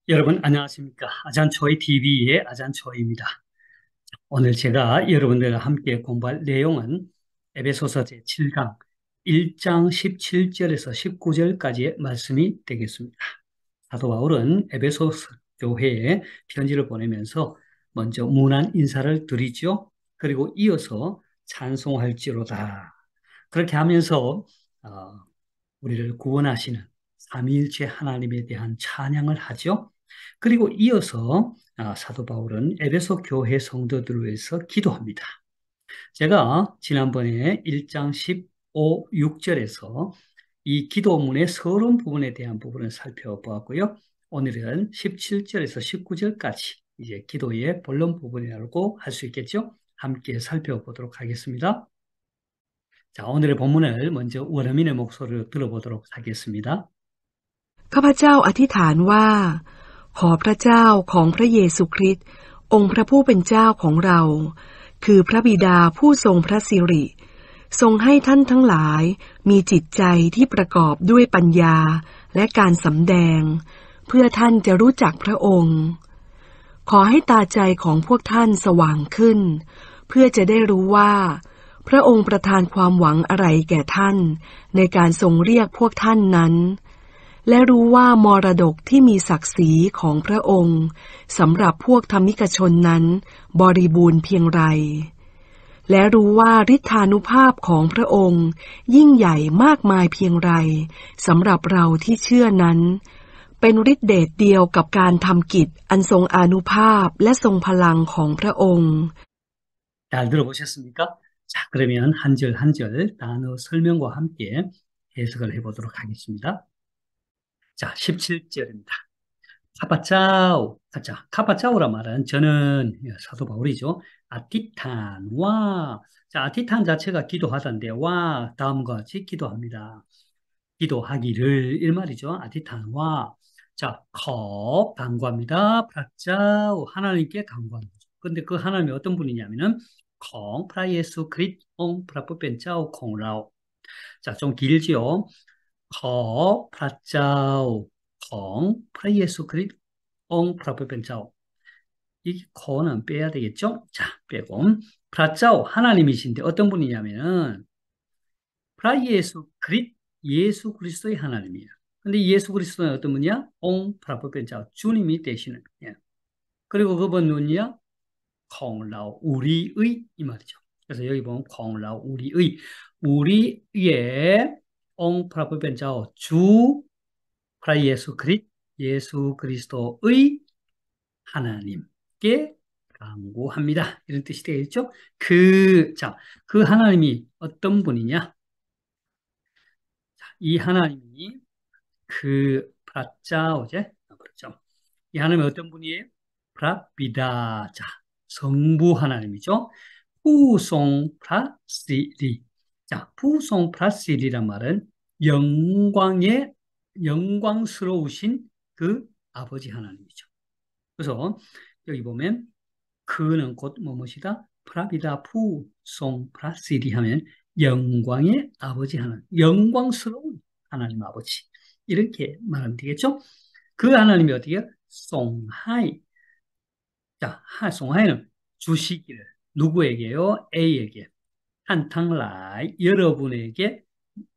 여러분 안녕하십니까? 아잔초이 TV의 아잔초이입니다. 오늘 제가 여러분들과 함께 공부할 내용은 에베소서 제7강 1장 17절에서 19절까지의 말씀이 되겠습니다. 사도 바울은 에베소서 교회에 편지를 보내면서 먼저 문안 인사를 드리죠. 그리고 이어서 찬송할지로다. 그렇게 하면서 어, 우리를 구원하시는 삼위일체 하나님에 대한 찬양을 하죠. 그리고 이어서 사도 바울은 에베소 교회 성도들을 위해서 기도합니다. 제가 지난번에 1장 15, 6절에서 이 기도문의 서론 부분에 대한 부분을 살펴보았고요. 오늘은 17절에서 19절까지 이제 기도의 본론 부분이라고 할 수 있겠죠. 함께 살펴보도록 하겠습니다. 자, 오늘의 본문을 먼저 원어민의 목소리로 들어보도록 하겠습니다. ข้าพเจ้าอธิษฐานว่าขอพระเจ้าของพระเยซูคริสต์องค์พระผู้เป็นเจ้าของเราคือพระบิดาผู้ทรงพระสิริทรงให้ท่านทั้งหลายมีจิตใจที่ประกอบด้วยปัญญาและการสำแดงเพื่อท่านจะรู้จักพระองค์ขอให้ตาใจของพวกท่านสว่างขึ้นเพื่อจะได้รู้ว่าพระองค์ประทานความหวังอะไรแก่ท่านในการทรงเรียกพวกท่านนั้นและรู้ว่ามรดกที่มีศักดิ์ศรีของพระองค์สำหรับพวกธรรมิกชนนั้นบริบูรณ์เพียงไรและรู้ว่าฤทธานุภาพของพระองค์ยิ่งใหญ่มากมายเพียงไรสำหรับเราที่เชื่อนั้นเป็นฤทธิเดชเดียวกับการทำกิจอันทรงอานุภาพและทรงพลังของพระองค์ 잘 들어보셨습니까? 자, 그러면 한 절 한 절 단어 설명과 함께 해석을 해보도록 하겠습니다. 자, 17절입니다. 카바짜오. 자, 카바짜오란 말은 저는 사도 바울이죠. 아티탄, 와. 자, 아티탄 자체가 기도하다인데, 와, 다음과 같이 기도합니다. 기도하기를, 이 말이죠. 아티탄, 와. 자, 간구합니다. 프라짜오. 하나님께 간구합니다. 근데 그 하나님이 어떤 분이냐면은, 프라이에스 그릿, 프라뿌벤짜오, 콩라오. 자, 좀 길지요. 프라짜오. 프라이에스 그릿, 프라뿌벤짜오. 이 코는 빼야 되겠죠? 자, 빼고. 프라짜오, 하나님이신데 어떤 분이냐면은, 프라이에수 그릿, 예수 그리스도의 하나님이에요. 근데 예수 그리스도는 어떤 분이야? 프라뿌벤짜오, 주님이 되시는. 예. 그리고 그분 누구냐? 콩라오, 우리의, 이 말이죠. 그래서 여기 보면 콩라오, 우리의, 프라뿌벤짜오, 프라이에수 그릿, 예수 그리스도의 하나님께 간구합니다. 이런 뜻이 되겠죠? 그 하나님이 어떤 분이냐? 이 하나님이 프라짜오제? 그렇죠. 이 하나님이 어떤 분이에요? 프라비다. 자, 성부 하나님이죠. 푸송 프라시리. 자, 푸송 프라시리란 말은 영광스러우신 그 아버지 하나님이죠. 그래서 여기 보면 그는 곧 무엇이다? 프라비다 푸송 프라시리 하면 영광의 아버지 하나님, 영광스러운 하나님 아버지 이렇게 말하면 되겠죠? 그 하나님이 어떻게 해요? 송하이. 자, 송하이는 주시기를 누구에게요? A에게 한탕라이 여러분에게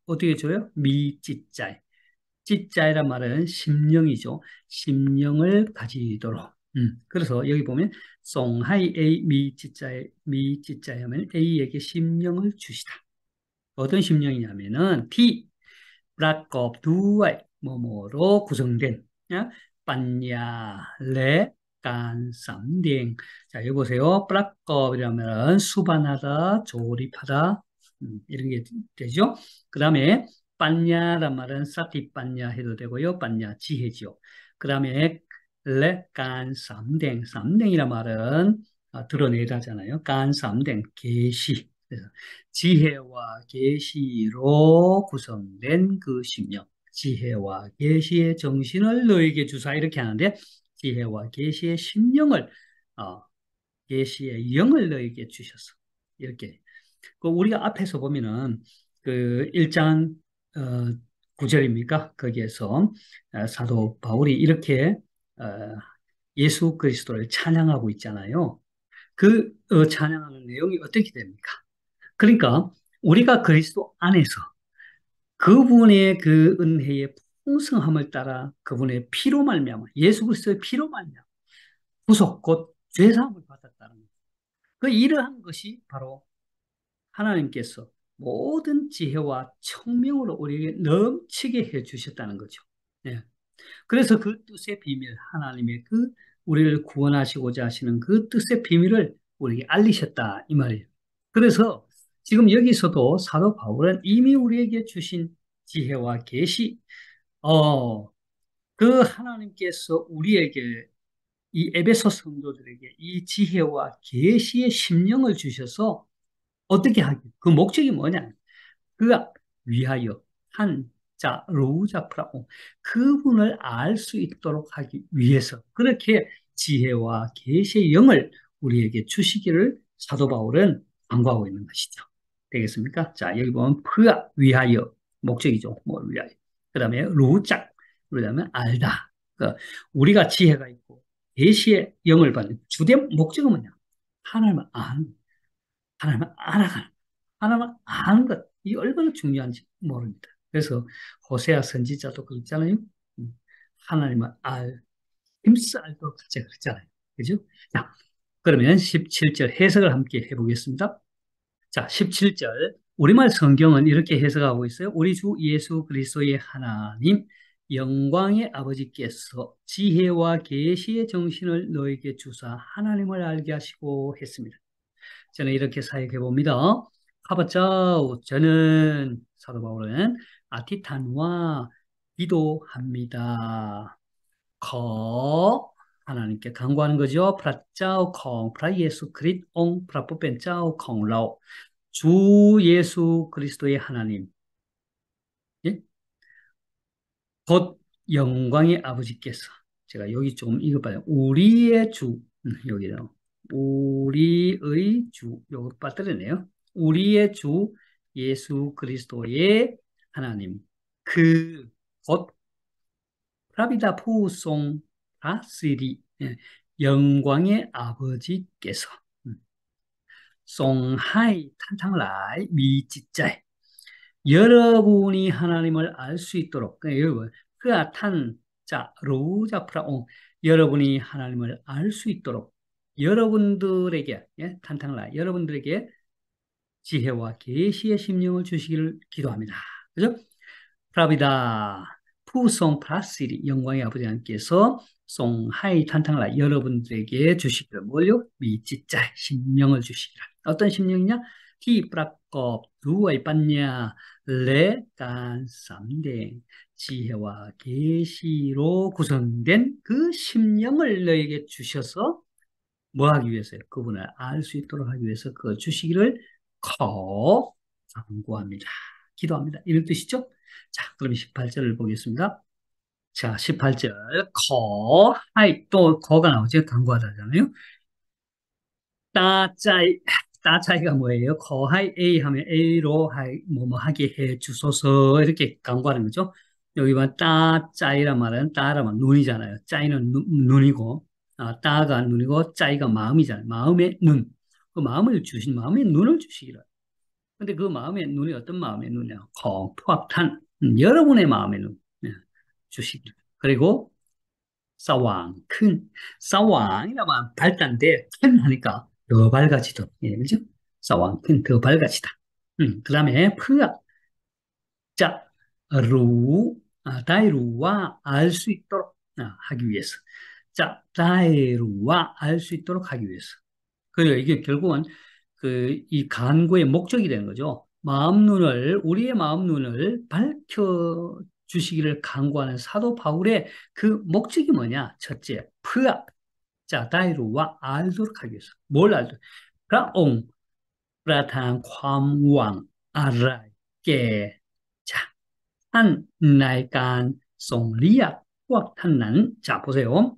어떻게 줘요? 미찌짜이. 찌짜이란 말은 심령이죠. 심령을 가지도록. 그래서 여기 보면 송하이 A 미찌짜이 하면 A에게 심령을 주시다. 어떤 심령이냐면은 T 브라컵 두아이 뭐뭐로 구성된 빠냐 레 깐쌈딩. 자, 여기 보세요. 브라컵이라면 수반하다, 조립하다 이런 게 되죠. 그 다음에 빠냐란 말은 사티 빠냐 해도 되고요. 빠냐 지혜죠. 그 다음에 레 깐쌈딩. 쌈딩이란 말은 드러내다잖아요. 깐쌈딩 계시. 그래서 지혜와 계시로 구성된 그 심령. 지혜와 계시의 정신을 너에게 주사 이렇게 하는데 지혜와 계시의 심령을 계시의 영을 너에게 주셨어. 이렇게. 그 우리가 앞에서 보면은 그 1장 9절입니까? 거기에서 사도 바울이 이렇게 어, 예수 그리스도를 찬양하고 있잖아요. 찬양하는 내용이 어떻게 됩니까? 그러니까 우리가 그리스도 안에서 그분의 그 은혜의 풍성함을 따라 그분의 피로 말미암아 예수 그리스도의 피로 말미암아 구속 곧 죄사함을 받았다는 것. 이러한 것이 바로 하나님께서 모든 지혜와 청명으로 우리에게 넘치게 해 주셨다는 거죠. 예. 그래서 그 뜻의 비밀, 하나님의 우리를 구원하시고자 하시는 그 뜻의 비밀을 우리에게 알리셨다 이 말이에요. 그래서 지금 여기서도 사도 바울은 이미 우리에게 주신 지혜와 계시, 그 하나님께서 우리에게 이 에베소 성도들에게 이 지혜와 계시의 심령을 주셔서 어떻게 하기? 그 목적이 뭐냐? 그가 위하여 한자 로우자프라고 그분을 알 수 있도록 하기 위해서 그렇게 지혜와 계시의 영을 우리에게 주시기를 사도 바울은 강구하고 있는 것이죠. 되겠습니까? 자, 여기 보면 그가 위하여 목적이죠. 뭘 위하여. 그다음에 로우짝 그다음에 알다. 그러니까 우리가 지혜가 있고 계시의 영을 받는 주된 목적은 뭐냐? 하나님을 아는 하나님을 알아가는 하나님을 아는 것, 이 얼마나 중요한지 모릅니다. 그래서 호세아 선지자도 그랬잖아요. 음, 하나님을 힘써 알도록 하자 그랬잖아요. 그죠? 자, 그러면 17절 해석을 함께 해보겠습니다. 자, 17절. 우리말 성경은 이렇게 해석하고 있어요. 우리 주 예수 그리스도의 하나님, 영광의 아버지께서 지혜와 계시의 정신을 너에게 주사 하나님을 알게 하시고 했습니다. 저는 이렇게 사역해 봅니다. 가봤자 저는 사도 바울은 아티탄과 기도합니다. 하나님께 간구하는 거죠. 프라짜오 콩 프라 예수 그릿 옹 프라포벤짜오 콩라오 주 예수 그리스도의 하나님 예? 곧 영광의 아버지께서 제가 여기 조금 읽어봐요. 우리의 주 여기요. 우리의 주 요거 빠뜨리네요. 우리의 주 예수 그리스도의 하나님 곧 프라비다 푸송 아시리 영광의 아버지께서 송하이 탄탕라이 미지짜이 여러분이 하나님을 알 수 있도록, 여러분, 그아탄, 자, 로자프라옹, 여러분이 하나님을 알 수 있도록, 여러분들에게, 예, 탄탄라, 여러분들에게 지혜와 계시의 심령을 주시기를 기도합니다. 그죠? 프라비다, 푸송 프라시리, 영광의 아버지 하나님께서 송하이 탄탄라, 여러분들에게 주시기를, 뭘요? 미지짜, 심령을 주시기를. 어떤 심령이냐? 티브라껍 두어이 빠냐 레간 쌈댕 지혜와 계시로 구성된 그 심령을 너에게 주셔서 뭐 하기 위해서요? 그분을 알 수 있도록 하기 위해서 그걸 주시기를 간구합니다. 기도합니다. 이런 뜻이죠? 자, 그럼 18절을 보겠습니다. 자, 18절 하이 또 거가 나오죠? 간구하다잖아요. 따짜이, 따짜이가 뭐예요? 거하이 A 하면 A로 뭐 하게 해 주소서 이렇게 강구하는 거죠. 여기 봐 따짜이란 말은 따라면 눈이잖아요. 짜이는 눈이고 따가 눈이고 짜이가 마음이잖아요. 마음의 눈. 그 마음을 주신 마음의 눈을 주시기를. 근데 그 마음의 눈이 어떤 마음의 눈이냐? 포악탄 여러분의 마음의 눈 주시기를. 그리고 사왕이라면 밝다인데 큰 하니까 더 밝아지도록 예, 그죠? 사왕 큰더 밝아지다. 그 다음에 프가 자 다이루와 알 수 있도록 하기 위해서 다이루와 알 수 있도록 하기 위해서 그래요. 이게 결국은 이 간구의 목적이 되는 거죠. 우리의 마음 눈을 밝혀 주시기를 간구하는 사도 바울의 그 목적이 뭐냐? 첫째, 다이루와 알도록 하기 위해서. 뭘 알도록? 프라옹, 프라탄,ความหวัง อะไรแก่ 자,ท่านในการทรงเรียกพวกท่านนั้น 자, 보세요.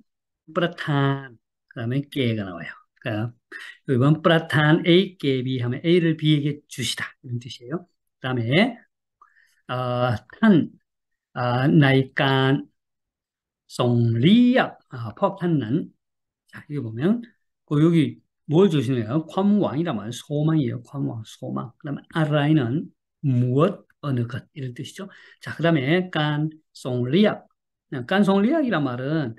프라탄, 그 다음에 깨가 나와요. 그러니까 이번 프라탄 A, 깨, B 하면 A를 B에게 주시다. 이런 뜻이에요. 그 다음에, 탄, 나이간, 송리약, 포악탄난. 자, 이거 보면, 여기 뭘 주시네요? ความ왕이란 말은 소망이에요. ความ왕, 소망. 그 다음에 알라이는 무엇, 어느 것, 이런 뜻이죠. 자, 그 다음에 깐, 송리약. 깐, 송리약이란 말은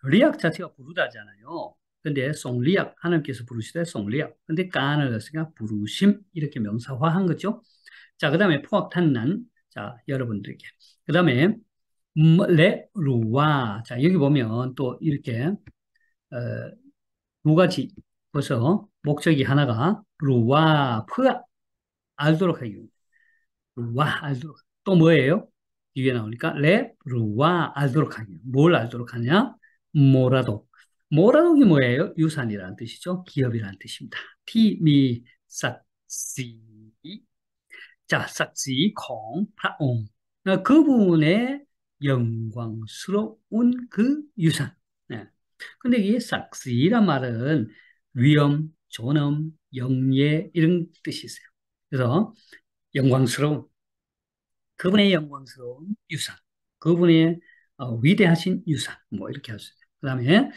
리약 자체가 부르다잖아요. 근데 송리약, 하나님께서 부르시되 송리약. 근데 깐을 넣었으니까 부르심, 이렇게 명사화한 거죠. 자, 그 다음에 포악탄난. 자, 여러분들에게. 그 다음에 레루와. 자, 여기 보면 또 이렇게, 두 가지. 벌써 목적이 하나가 루와 프가 알도록 하기 위해. 루와 알도록. 또 뭐예요? 뒤에 나오니까 레루와 알도록 하기 위해. 뭘 알도록 하냐? 모라독. 모라독이 뭐예요? 유산이라는 뜻이죠. 기업이라는 뜻입니다. 티미 삭시. 자, 삭시 콩 파옹. 그분의 영광스러운 그 유산. 네. 근데 이 삭시란 말은 위엄, 존엄, 영예 이런 뜻이 있어요. 그래서 영광스러운 그분의 영광스러운 유산, 그분의 위대하신 유산 뭐 이렇게 할 수 있어요. 그다음에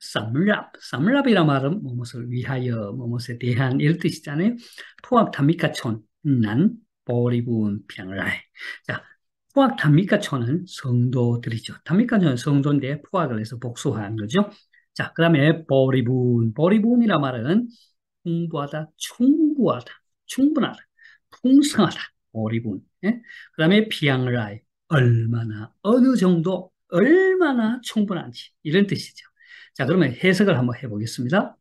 쌈랍이란 말은 무엇을 위하여, 무엇에 대한 이런 뜻이잖아요. 포악타미카촌, 난, 보리분, 평라이. 자, 포악타미카촌은 성도들이죠. 타미카촌은 성도인데 포악을 해서 복수한 거죠. 자, 그 다음에 보리분이란 말은 풍부하다, 충분하다, 충분하다, 풍성하다, 보리분. 예? 그 다음에 피앙라이, 얼마나, 어느 정도, 얼마나 충분한지 이런 뜻이죠. 자, 그러면 해석을 한번 해보겠습니다.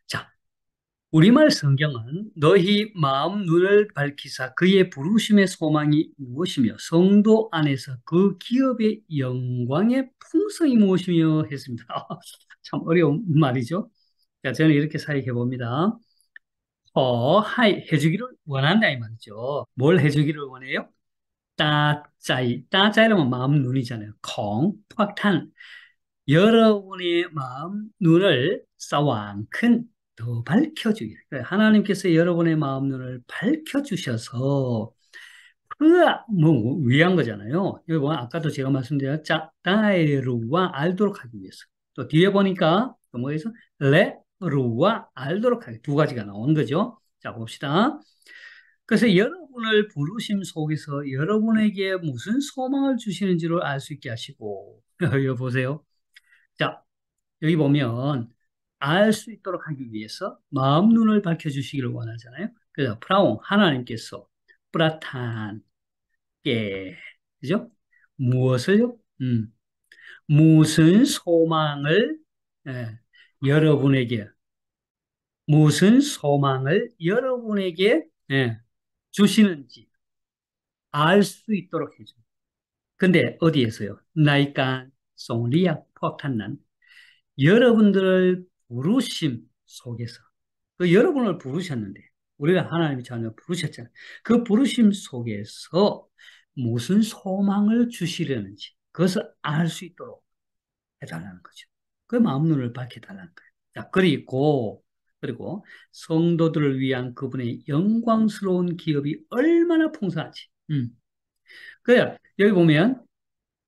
자, 우리말 성경은 너희 마음 눈을 밝히사 그의 부르심의 소망이 무엇이며 성도 안에서 그 기업의 영광의 풍성이 무엇이며 했습니다. 참 어려운 말이죠. 자, 저는 이렇게 사역해 봅니다. 하이 해주기를 원한다 이 말이죠. 뭘 해주기를 원해요? 따짜이라면 마음 눈이잖아요. 확탄 여러분의 마음 눈을 싸왕큰 더 밝혀주기. 하나님께서 여러분의 마음 눈을 밝혀주셔서 뭐 위한 거잖아요. 여기 보면 아까도 제가 말씀드린 다에루와 알도록 하기 위해서. 또 뒤에 보니까 또 뭐에서 레루와 알도록 하기 두 가지가 나오는 거죠. 자 봅시다. 그래서 여러분을 부르심 속에서 여러분에게 무슨 소망을 주시는지를 알 수 있게 하시고 여기 보세요. 자 여기 보면 알 수 있도록 하기 위해서 마음 눈을 밝혀주시기를 원하잖아요. 그래서 프라옹 하나님께서 프라탄 게 그죠? 무엇을요? 무슨 소망을 예, 여러분에게 무슨 소망을 여러분에게 주시는지 알 수 있도록 해줘. 근데 어디에서요? 나이간 송리약 포탄난 여러분들을 부르심 속에서 여러분을 부르셨는데 우리가 하나님의 자녀 부르셨잖아요. 그 부르심 속에서 무슨 소망을 주시려는지 그것을 알 수 있도록 해달라는 거죠. 그 마음 눈을 밝혀달라는 거예요. 자, 그리고 성도들을 위한 그분의 영광스러운 기업이 얼마나 풍성한지. 그래 여기 보면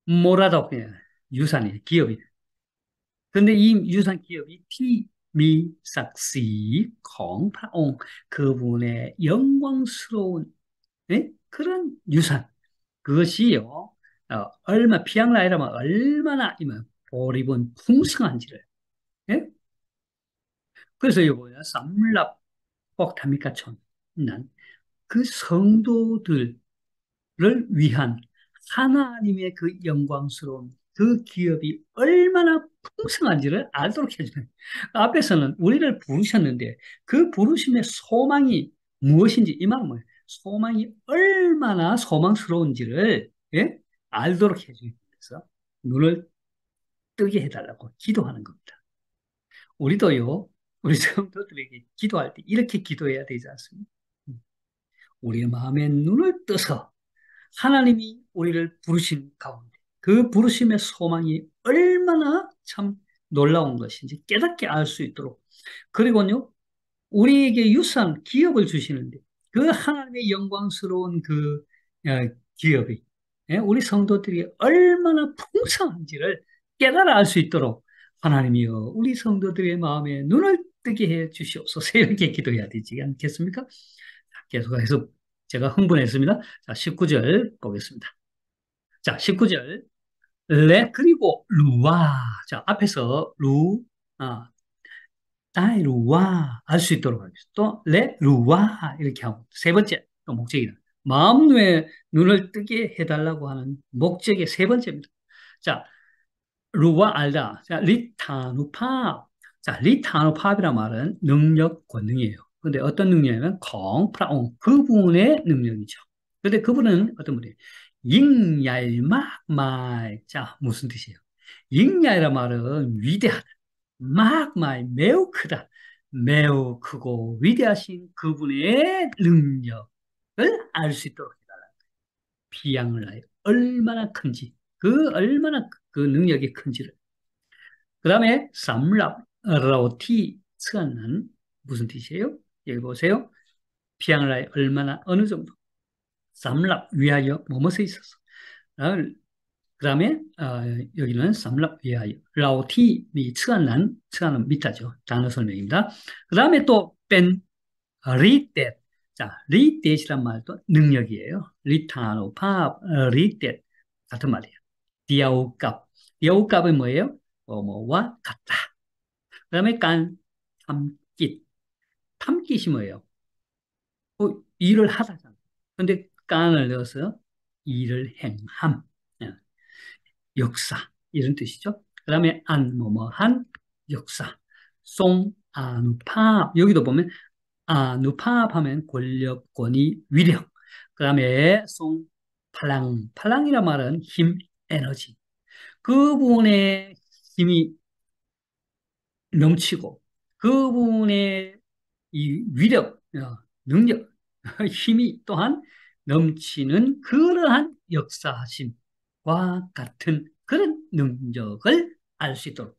뭐라도 유산이 기업이 근데 이 유산 기업이 티미삭시 콩파옹 그분의 영광스러운 그런 유산 그것이요 피앙라이라면 얼마나 이면 보리본 풍성한지를 예? 그래서 이거 뭐야 쌈랍 꼭타미카촌 난그 성도들을 위한 하나님의 그 영광스러운 그 기업이 얼마나 풍성한지를 알도록 해주는 앞에서는 우리를 부르셨는데 그 부르심의 소망이 무엇인지 이 말은 뭐예요? 소망이 얼마나 소망스러운지를 예? 알도록 해주기 위해서 눈을 뜨게 해달라고 기도하는 겁니다. 우리도요, 우리 성도들에게 기도할 때 이렇게 기도해야 되지 않습니까? 우리의 마음의 눈을 떠서 하나님이 우리를 부르신 가운데 그 부르심의 소망이 얼마나 참 놀라운 것인지 깨닫게 알 수 있도록 그리고요 우리에게 유산 기업을 주시는데 그 하나님의 영광스러운 그 기업이 예, 우리 성도들이 얼마나 풍성한지를 깨달아 알 수 있도록 하나님이여 우리 성도들의 마음에 눈을 뜨게 해 주시옵소서. 이렇게 기도해야 되지 않겠습니까? 자, 계속해서 제가 흥분했습니다. 자, 19절 보겠습니다. 자, 19절. 그리고 루와. 자, 앞에서 아, 루와 알 수 있도록 하겠습니다. 또, 루와 이렇게 하고. 세 번째, 또 목적이다. 마음의 눈을 뜨게 해달라고 하는 목적의 세 번째입니다. 자, 루와 알다. 자, 리타누팝. 자, 리타누팝이란 말은 능력, 권능이에요. 근데 어떤 능력이냐면, 프라옹. 그분의 능력이죠. 근데 그분은 어떤 분이에요? 잉얄막말. 자, 무슨 뜻이에요? 잉얄이란 말은 위대하다. 막말, 매우 크다. 매우 크고 위대하신 그분의 능력을 알 수 있도록 해달라. 비양을 하여 얼마나 큰지, 얼마나 그 능력이 큰지를. 그 다음에 쌈랍, 라오티, 스안난 무슨 뜻이에요? 여기 보세요. 비양을 하여 얼마나 어느 정도. 쌈랍 위하여 뭐뭐에 있어서. 그 다음에 여기는 쌈랍 위하여 라오티 미 츠안난 츠안은 밑자죠. 단어 설명입니다. 그 다음에 또뺀 리댓. 자, 리댓이란 말도 능력이에요. 리타노 팝 리댓 같은 말이에요. 디아우값. 디아우값은 뭐예요? 뭐와 같다. 그 다음에 탐깃. 탐깃이 뭐예요? 일을 하다잖아. 근데 깐을 넣어서 일을 행함. 예, 역사. 이런 뜻이죠. 그 다음에 뭐뭐한 역사. 아누팝. 여기도 보면 누팝 하면 권력, 권위, 위력. 그 다음에 팔랑이란 말은 힘, 에너지. 그분의 힘이 넘치고 그분의 이 위력, 능력, 힘이 또한 넘치는 그러한 역사하심과 같은 그런 능력을 알 수 있도록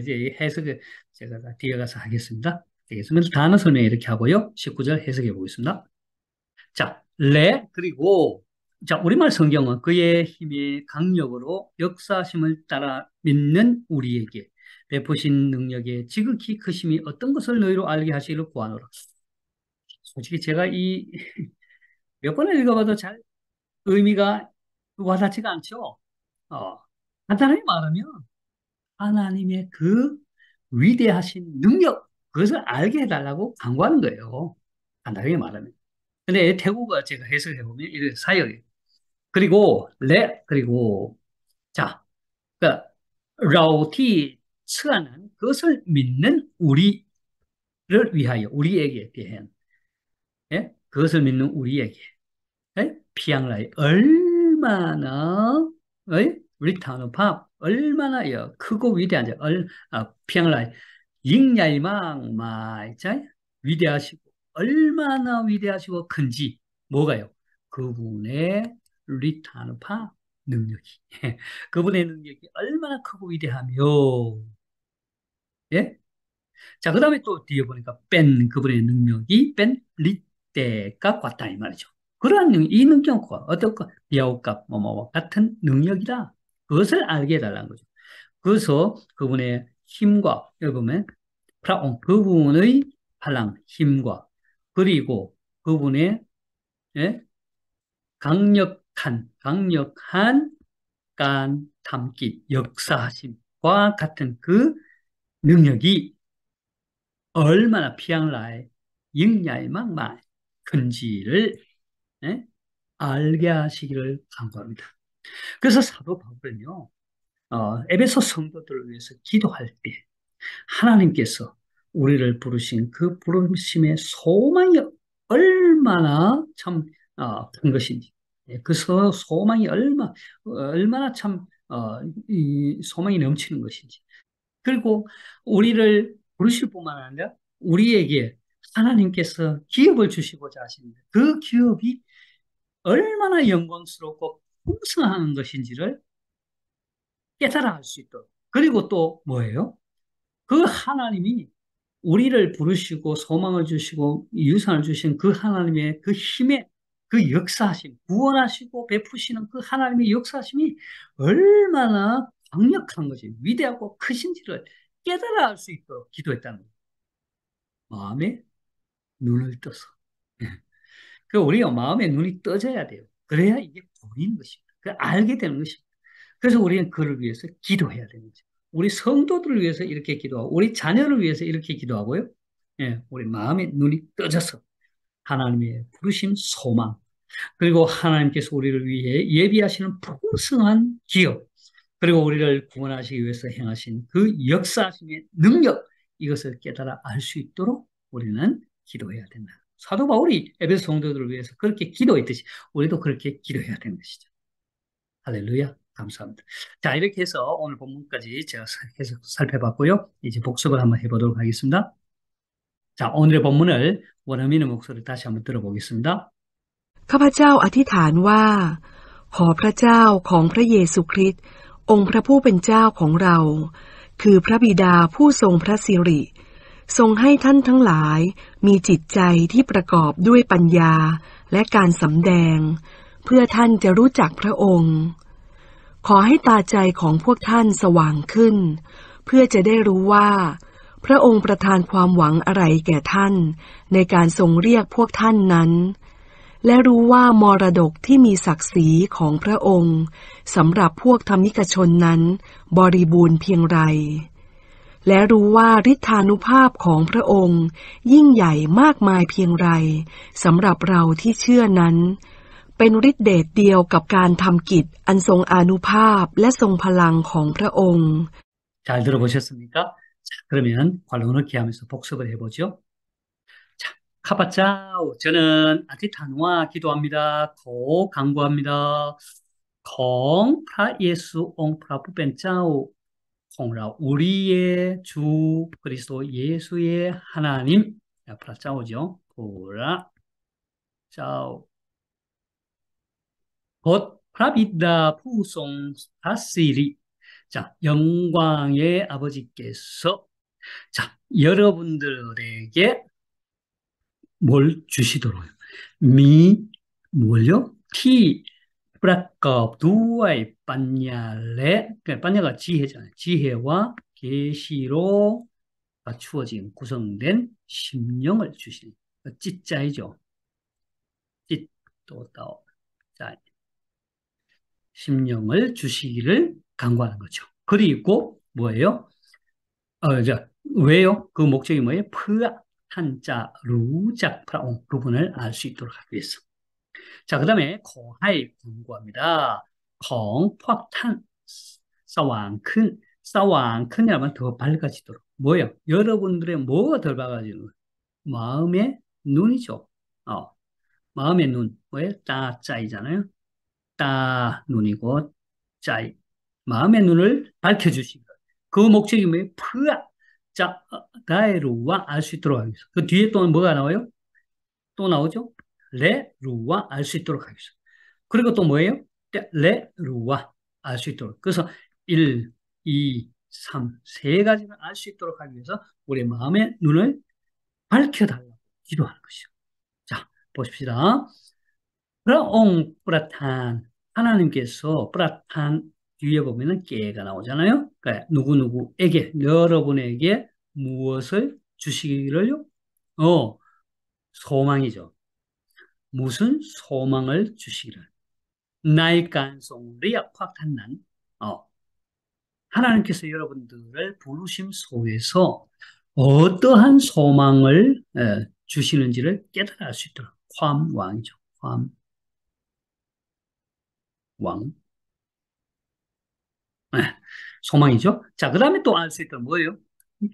이제 해석을 제가 뒤에 가서 하겠습니다. 되겠습니다. 단어 설명 이렇게 하고요. 19절 해석해 보겠습니다. 자, 그리고 자, 우리말 성경은 그의 힘의 강력으로 역사심을 따라 믿는 우리에게 베푸신 능력의 지극히 크심이 어떤 것을 너희로 알게 하시기를 구하노라. 솔직히 제가 이 몇 번을 읽어봐도 잘 의미가 와닿지가 않죠. 어, 간단하게 말하면 하나님의 그 위대하신 능력, 그것을 알게 해달라고 강구하는 거예요. 간단하게 말하면. 근데 태국어 제가 해석해 보면 이렇게 사역이에요. 그리고, 자, 그러니까, 라오티 츠아는 그것을 믿는 우리를 위하여, 우리에게 대한, 예? 그것을 믿는 우리에게, 예? 피앙라이, 얼마나, 리타노 팝, 얼마나 크고 위대한지, 피앙라이, 잉야이망, 자, 위대하시고, 얼마나 위대하시고 큰지, 뭐가요? 그분의 리타노파 능력이. 그분의 능력이 얼마나 크고 위대하며, 예? 자, 그 다음에 또 뒤에 보니까 그분의 능력이 리때가 같다, 이 말이죠. 그러한 이 능력과 어떤 비아우값, 뭐뭐 같은 능력이다. 그것을 알게 해달라는 거죠. 그래서 그분의 힘과, 여기 보면, 그분의 팔랑, 힘과, 그리고 그분의, 예? 강력한 담기, 역사하심과 같은 그 능력이 얼마나 피앙라의 영야의 막말 큰지를 예? 알게 하시기를 간구합니다. 그래서 사도 바울은요, 에베소 성도들을 위해서 기도할 때 하나님께서 우리를 부르신 그 부르심의 소망이 얼마나 참 큰 것인지, 예, 그 소망이 얼마나 참 이 소망이 넘치는 것인지, 그리고 우리를 부르실 뿐만 아니라 우리에게 하나님께서 기업을 주시고자 하시는데 그 기업이 얼마나 영광스럽고 풍성한 것인지를 깨달아 알 수 있도록. 그리고 또 뭐예요? 그 하나님이 우리를 부르시고 소망을 주시고 유산을 주신 그 하나님의 그 힘에 그 역사하심, 구원하시고 베푸시는 그 하나님의 역사하심이 얼마나 강력한 것이 위대하고 크신지를 깨달아 알 수 있도록 기도했다는 거예요. 마음의 눈을 떠서. 예. 그 우리가 마음의 눈이 떠져야 돼요. 그래야 이게 보이는 것입니다. 그 알게 되는 것입니다. 그래서 우리는 그를 위해서 기도해야 되는 거죠. 우리 성도들을 위해서 이렇게 기도하고, 우리 자녀를 위해서 이렇게 기도하고요. 예, 우리 마음의 눈이 떠져서 하나님의 부르심 소망, 그리고 하나님께서 우리를 위해 예비하시는 풍성한 기업, 그리고 우리를 구원하시기 위해서 행하신 그 역사하심의 능력, 이것을 깨달아 알 수 있도록 우리는 기도해야 된다. 사도 바울이 에베소 성도들을 위해서 그렇게 기도했듯이 우리도 그렇게 기도해야 되는 것이죠. 할렐루야. 감사합니다. 자, 이렇게 해서 오늘 본문까지 제가 계속 살펴봤고요. 이제 복습을 한번 해보도록 하겠습니다. 자, 오늘의 본문을 원어민의 목소리를 다시 한번 들어보겠습니다. ข้าพเจ้าอธิษฐานว่าขอพระเจ้าของพระเยซูคริสต์องค์พระผู้เป็นเจ้าของเราคือพระบิดาผู้ทรงพระสิริทรงให้ท่านทั้งหลายมีจิตใจที่ประกอบด้วยปัญญาและการสำแดงเพื่อท่านจะรู้จักพระองค์ขอให้ตาใจของพวกท่านสว่างขึ้นเพื่อจะได้รู้ว่าพระองค์ประทานความหวังอะไรแก่ท่านในการทรงเรียกพวกท่านนั้นและรู้ว่ามรดกที่มีศักดิ์ศรีของพระองค์สำหรับพวกธรรมิกชนนั้นบริบูรณ์เพียงไรและรู้ว่าฤทธานุภาพของพระองค์ยิ่งใหญ่มากมายเพียงไรสำหรับเราที่เชื่อนั้นเป็นฤทธิเดชเดียวกับการทำกิจอันทรงอานุภาพและทรงพลังของพระองค์ 잘 들어보셨습니까? 자, 그러면 관론을 기하면서 복습을 해보죠. 자, 카바짜오. 저는 아티타누와 기도합니다. 고 강구합니다. 콩 프라 예수 옹 프라 부벤짜오. 콩라 우리의 주 그리스도 예수의 하나님. 프라 짜오죠. 프라 짜오. 곧 프라비다 푸송 아시리. 자, 영광의 아버지께서 자, 여러분들에게 뭘 주시도록 뭘요? 티 브라컵 두아이 빠냐레 빠냐가 지혜잖아요. 지혜와 계시로 갖추어진 구성된 심령을 주시는 찌짜이죠. 찌또 자 심령을 주시기를 간구하는 거죠. 그리고 뭐예요? 왜요? 그 목적이 뭐예요? 프아, 한자, 루작, 프라옹 부분을 알 수 있도록 하기 위해서. 자, 그 다음에 거하이 공부합니다. 콩, 퍽탄, 싸왕큰, 싸왕큰이라면 더 밝아지도록. 뭐예요? 여러분들의 뭐가 더 밝아지는 거예요? 마음의 눈이죠. 마음의 눈. 뭐예요? 따짜이잖아요. 따, 눈이고, 짜이. 마음의 눈을 밝혀주시기. 그 목적이 뭐예요? 프아. 자, 다에루와 알 수 있도록 하기 위해서. 그 뒤에 또 뭐가 나와요? 또 나오죠? 레루와 알 수 있도록 하기 위해서. 그리고 또 뭐예요? 레루와 알 수 있도록. 그래서 1, 2, 3, 세 가지를 알 수 있도록 하기 위해서 우리 마음의 눈을 밝혀달라고 기도하는 것이죠. 자, 보십시다. 프라옹 프라탄. 하나님께서 프라탄 뒤에 보면은 깨가 나오잖아요. 그러니까 누구누구에게, 여러분에게 무엇을 주시기를요? 소망이죠. 무슨 소망을 주시기를. 나의 간송리 확탄난. 하나님께서 여러분들을 부르심 속에서 어떠한 소망을 주시는지를 깨달을 수 있도록. 괌왕이죠. 괌왕. 소망이죠. 자, 그 다음에 또 알 수 있던 뭐예요?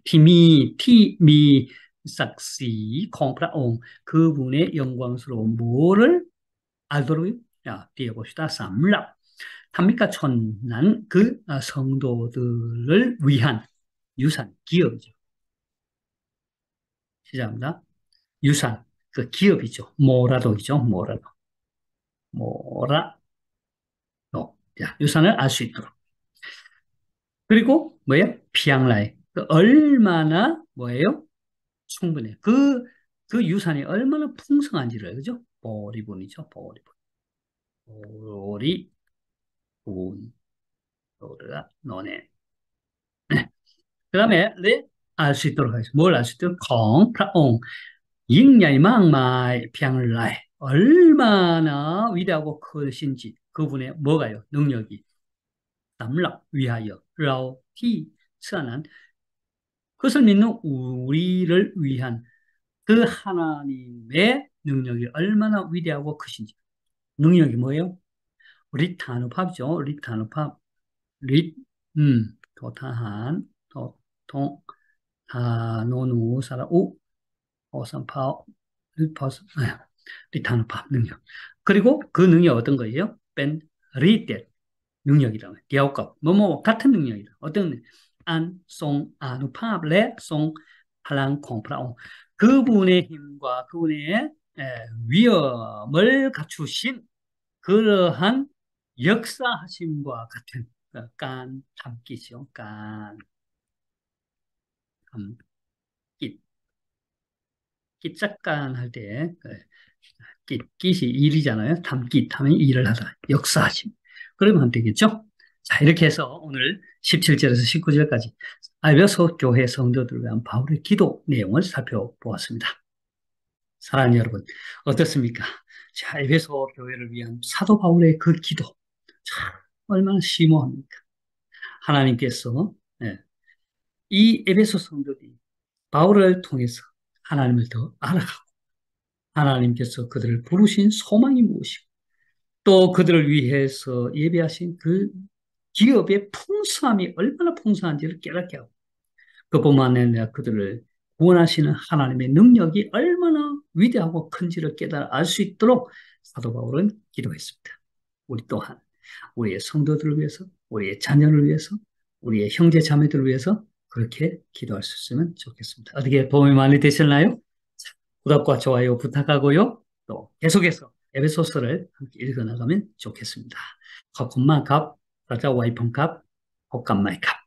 티미, 삭시, 콩프라옹. 그분의 영광스러운 뭐를 알도록요? 자, 뒤에 봅시다. 삼랍. 탑니까 천난 그 성도들을 위한 유산, 기업이죠. 시작합니다. 유산, 그 기업이죠. 모라도이죠. 모라도. 자, 유산을 알 수 있도록. 그리고 뭐예요? 피앙라이. 얼마나 뭐예요? 충분해. 그 유산이 얼마나 풍성한지를, 그죠? 보리분이죠. 보리분, 노르가 노네. 네. 그 다음에 알 수 있도록 하겠습니다. 뭘 알 수 있도록? 콩, 잉야이망마이 평라이 얼마나 위대하고 크신지 그분의 뭐가요? 능력이 남락 위하여 라오티 스하는 그것을 믿는 우리를 위한 그 하나님의 능력이 얼마나 위대하고 크신지 능력이 뭐예요? 리타누팝이죠. 리타누팝 리 도타한 도통 다노누 사라우 오산파오 리퍼스 리타누팝 능력 그리고 그 능력 어떤 거예요? 뺀 리떼 능력이라고 해요. 디아오값 뭐뭐 같은 능력이다. 어떤 능력? 송 아누팝 레송 팔랑 콩프라옹 그분의 힘과 그분의 위엄을 갖추신 그러한 역사하심과 같은 깐 참기죠. 깐 참기 끼짝간 할때 끼시 일이잖아요. 탐깃 하면 일을 하다. 역사하심. 그러면 되겠죠? 자, 이렇게 해서 오늘 17절에서 19절까지 에베소 교회 성도들을 위한 바울의 기도 내용을 살펴보았습니다. 사랑하는 여러분, 어떻습니까? 자, 에베소 교회를 위한 사도 바울의 그 기도. 참, 얼마나 심오합니까? 하나님께서, 예, 이 에베소 성도들이 바울을 통해서 하나님을 더 알아가고, 하나님께서 그들을 부르신 소망이 무엇이고, 또 그들을 위해서 예배하신 그 기업의 풍성함이 얼마나 풍성한지를 깨닫게 하고, 그뿐만 아니라 그들을 구원하시는 하나님의 능력이 얼마나 위대하고 큰지를 깨달아 알 수 있도록 사도 바울은 기도했습니다. 우리 또한 우리의 성도들을 위해서, 우리의 자녀를 위해서, 우리의 형제 자매들을 위해서 그렇게 기도할 수 있으면 좋겠습니다. 어떻게 도움이 많이 되셨나요? 자, 구독과 좋아요 부탁하고요. 또 계속해서 에베소서를 함께 읽어나가면 좋겠습니다. 거금마 갑, 라자 와이펑 갑, 헛감마이 갑.